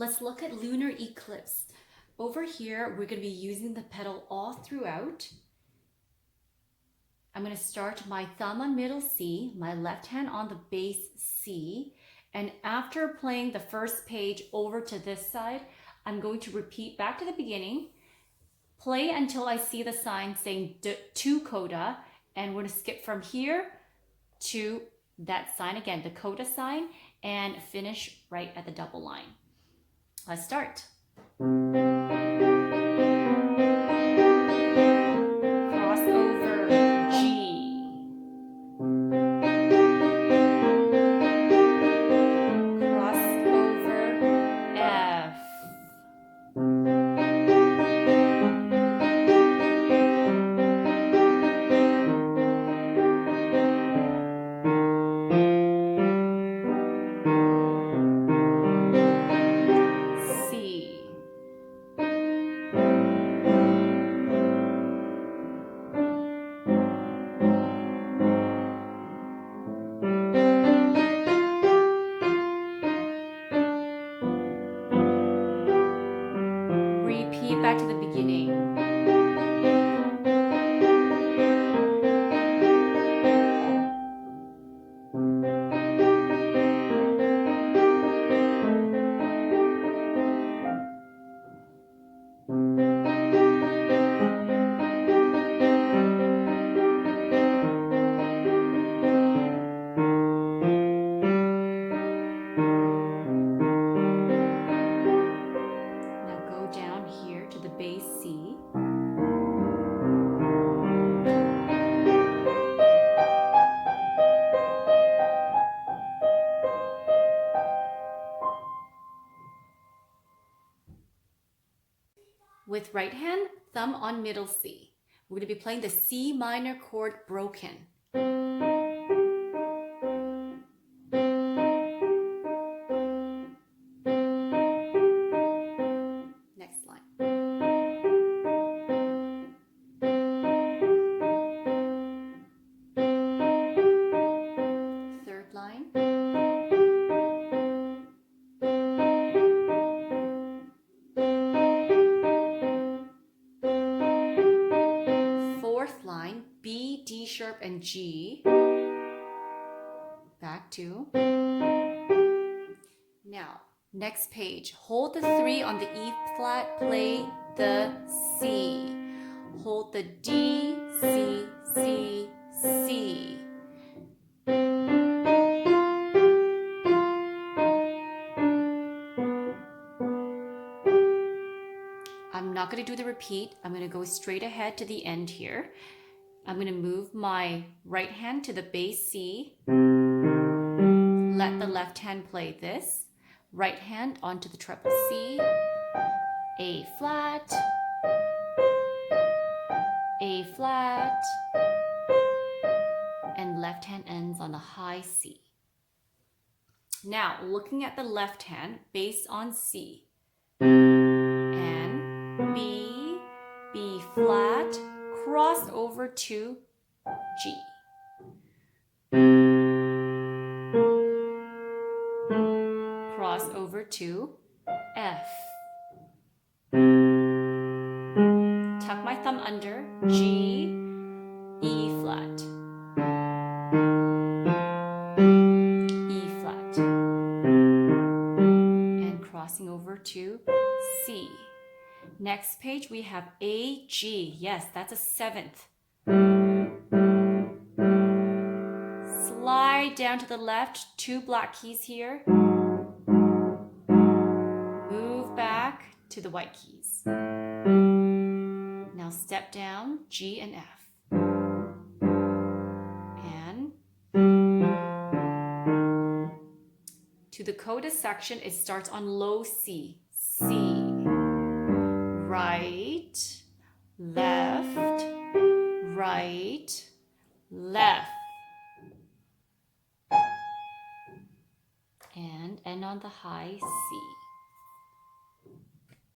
let's look at lunar eclipse. Over here, we're going to be using the pedal all throughout. I'm going to start my thumb on middle C, my left hand on the bass C, and after playing the first page over to this side, I'm going to repeat back to the beginning, play until I see the sign saying to coda, and we're going to skip from here to that sign again, the coda sign, and finish right at the double line. Let's start. Cross over G. Cross over F. Repeat back to the beginning. Bass C. With right hand, thumb on middle C. We're going to be playing the C minor chord broken. Next line. Line B, D sharp, and G. Back to. Now, next page. Hold the 3 on the E flat, play the C. Hold the D, C, C, C. I'm not going to do the repeat. I'm going to go straight ahead to the end here. I'm going to move my right hand to the bass C. Let the left hand play this. Right hand onto the treble C. A flat. A flat. And left hand ends on a high C. Now, looking at the left hand, bass on C. B, B flat, cross over to G. Cross over to F. Tuck my thumb under G, E flat. E flat. And crossing over to C. Next page, we have A, G. Yes, that's a 7th. Slide down to the left, 2 black keys here. Move back to the white keys. Now step down, G and F. And to the coda section, it starts on low C. C. Right, left, right, left. And end on the high C.